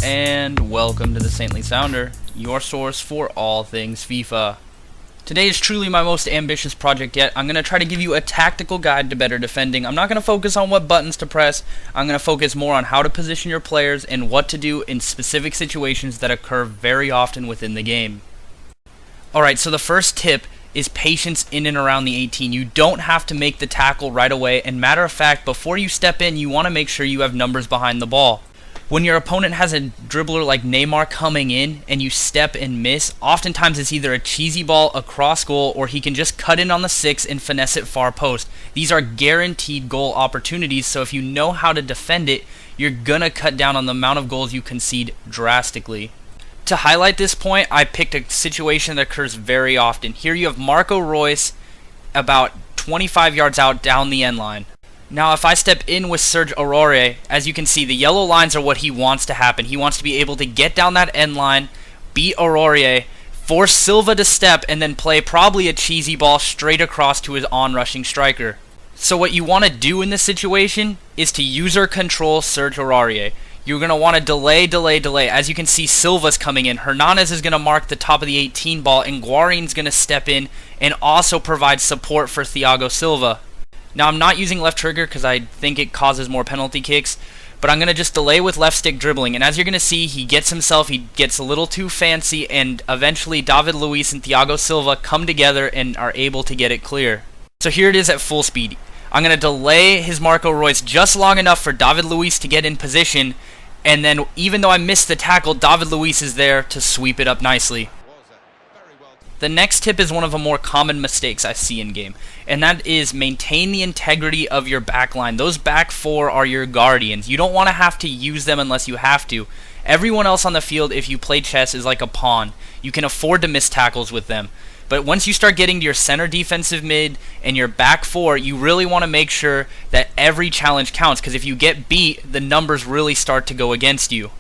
and welcome to the Saintly Sounder, your source for all things FIFA. Today is truly my most ambitious project yet. I'm going to try to give you a tactical guide to better defending. I'm not going to focus on what buttons to press. I'm going to focus more on how to position your players and what to do in specific situations that occur very often within the game. Alright, so the first tip is patience in and around the 18. You don't have to make the tackle right away, and matter of fact, before you step in, you want to make sure you have numbers behind the ball. When your opponent has a dribbler like Neymar coming in and you step and miss, oftentimes it's either a cheesy ball, a cross goal, or he can just cut in on the 6 and finesse it far post. These are guaranteed goal opportunities, so if you know how to defend it, you're gonna cut down on the amount of goals you concede drastically. To highlight this point, I picked a situation that occurs very often. Here you have Marco Reus about 25 yards out down the end line. Now if I step in with Serge Aurier, as you can see, the yellow lines are what he wants to happen. He wants to be able to get down that end line, beat Aurier, force Silva to step, and then play probably a cheesy ball straight across to his on-rushing striker. So what you want to do in this situation is to user control Serge Aurier. You're going to want to delay. As you can see, Silva's coming in. Hernandez is going to mark the top of the 18 ball, and Guarin's going to step in and also provide support for Thiago Silva. Now I'm not using left trigger because I think it causes more penalty kicks, but I'm going to just delay with left stick dribbling, and as you're going to see, he gets a little too fancy, and eventually David Luiz and Thiago Silva come together and are able to get it clear. So here it is at full speed. I'm going to delay his Marco Reus just long enough for David Luiz to get in position, and then even though I missed the tackle, David Luiz is there to sweep it up nicely. The next tip is one of the more common mistakes I see in game, and that is maintain the integrity of your backline. Those back four are your guardians. You don't want to have to use them unless you have to. Everyone else on the field, if you play chess, is like a pawn. You can afford to miss tackles with them. But once you start getting to your center defensive mid and your back four, you really want to make sure that every challenge counts, because if you get beat, the numbers really start to go against you.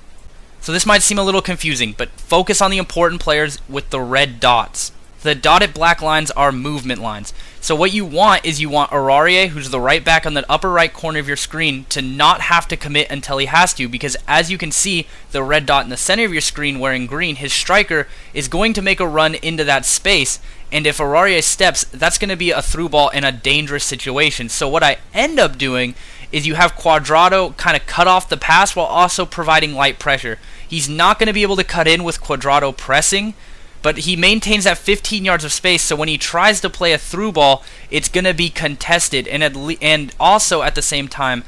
So this might seem a little confusing, but focus on the important players with the red dots. The dotted black lines are movement lines. So what you want is you want Aurier, who's the right back on the upper right corner of your screen, to not have to commit until he has to, because as you can see, the red dot in the center of your screen wearing green, his striker is going to make a run into that space, and if Aurier steps, that's going to be a through ball in a dangerous situation. So what I end up doing is you have Cuadrado kind of cut off the pass while also providing light pressure. He's not going to be able to cut in with Cuadrado pressing, but he maintains that 15 yards of space, so when he tries to play a through ball, it's going to be contested, and also at the same time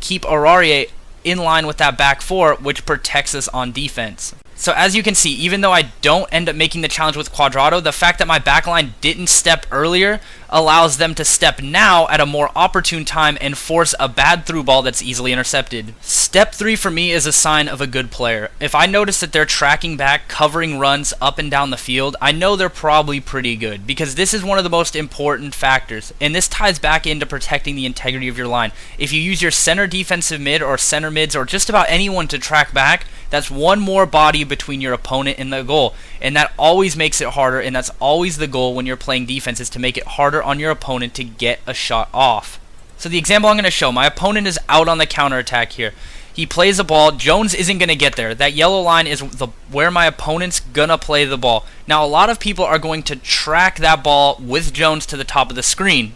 keep Aurier in line with that back four, which protects us on defense. So as you can see, even though I don't end up making the challenge with Cuadrado, the fact that my backline didn't step earlier allows them to step now at a more opportune time and force a bad through ball that's easily intercepted. Step 3 for me is a sign of a good player. If I notice that they're tracking back, covering runs up and down the field, I know they're probably pretty good, because this is one of the most important factors, and this ties back into protecting the integrity of your line. If you use your center defensive mid or center mids or just about anyone to track back, that's one more body between your opponent and the goal, and that always makes it harder, and that's always the goal when you're playing defense, is to make it harder on your opponent to get a shot off. So the example I'm going to show, my opponent is out on the counterattack here. He plays the ball, Jones isn't going to get there. That yellow line is where my opponent's going to play the ball. Now a lot of people are going to track that ball with Jones to the top of the screen,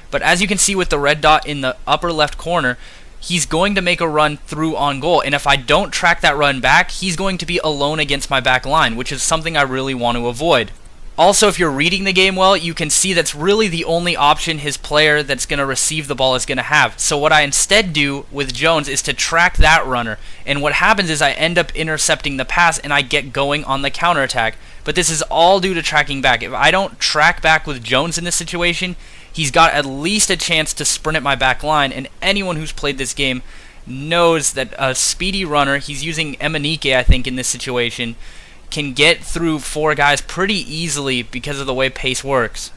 but as you can see with the red dot in the upper left corner, he's going to make a run through on goal, and if I don't track that run back, he's going to be alone against my back line, which is something I really want to avoid. Also, if you're reading the game well, you can see that's really the only option his player that's going to receive the ball is going to have. So what I instead do with Jones is to track that runner, and what happens is I end up intercepting the pass and I get going on the counterattack. But this is all due to tracking back. If I don't track back with Jones in this situation, he's got at least a chance to sprint at my back line, and anyone who's played this game knows that a speedy runner, he's using Emanike I think in this situation, can get through 4 guys pretty easily because of the way pace works.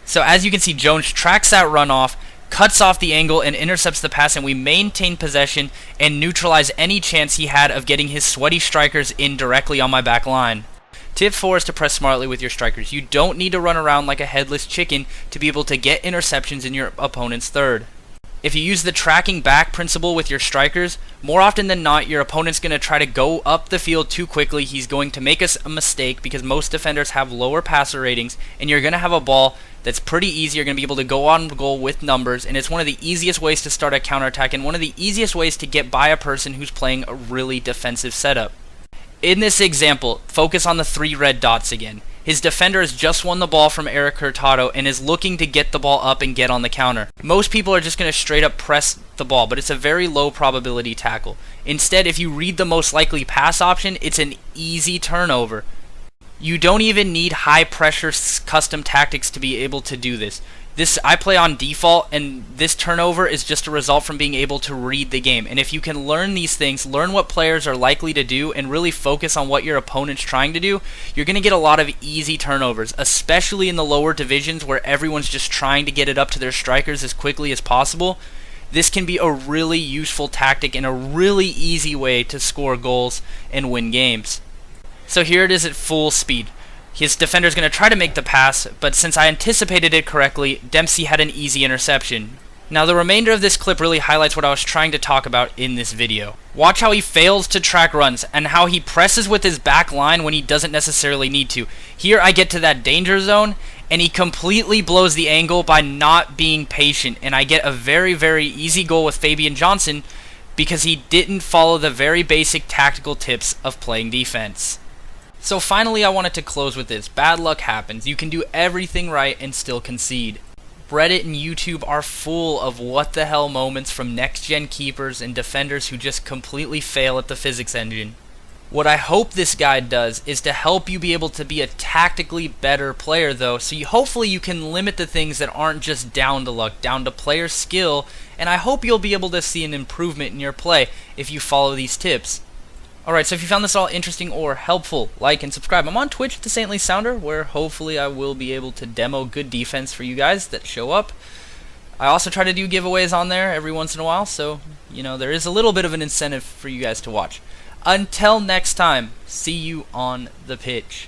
So as you can see, Jones tracks that run off, cuts off the angle and intercepts the pass, and we maintain possession and neutralize any chance he had of getting his sweaty strikers in directly on my back line. Tip 4 is to press smartly with your strikers. You don't need to run around like a headless chicken to be able to get interceptions in your opponent's third. If you use the tracking back principle with your strikers, more often than not, your opponent's going to try to go up the field too quickly. He's going to make a mistake because most defenders have lower passer ratings, and you're going to have a ball that's pretty easy. You're going to be able to go on goal with numbers, and it's one of the easiest ways to start a counterattack and one of the easiest ways to get by a person who's playing a really defensive setup. In this example, focus on the 3 red dots again. His defender has just won the ball from Eric Hurtado and is looking to get the ball up and get on the counter. Most people are just going to straight up press the ball, but it's a very low probability tackle. Instead, if you read the most likely pass option, it's an easy turnover. You don't even need high pressure custom tactics to be able to do this. I play on default, and this turnover is just a result from being able to read the game. And if you can learn these things, learn what players are likely to do, and really focus on what your opponent's trying to do, you're going to get a lot of easy turnovers, especially in the lower divisions where everyone's just trying to get it up to their strikers as quickly as possible. This can be a really useful tactic and a really easy way to score goals and win games. So here it is at full speed. His defender's going to try to make the pass, but since I anticipated it correctly, Dempsey had an easy interception. Now the remainder of this clip really highlights what I was trying to talk about in this video. Watch how he fails to track runs, and how he presses with his back line when he doesn't necessarily need to. Here I get to that danger zone, and he completely blows the angle by not being patient, and I get a very, very easy goal with Fabian Johnson because he didn't follow the very basic tactical tips of playing defense. So finally, I wanted to close with this. Bad luck happens. You can do everything right and still concede. Reddit and YouTube are full of what the hell moments from next-gen keepers and defenders who just completely fail at the physics engine. What I hope this guide does is to help you be able to be a tactically better player though, so hopefully you can limit the things that aren't just down to luck, down to player skill, and I hope you'll be able to see an improvement in your play if you follow these tips. Alright, so if you found this all interesting or helpful, like and subscribe. I'm on Twitch at the Saintly Sounder, where hopefully I will be able to demo good defense for you guys that show up. I also try to do giveaways on there every once in a while, so, there is a little bit of an incentive for you guys to watch. Until next time, see you on the pitch.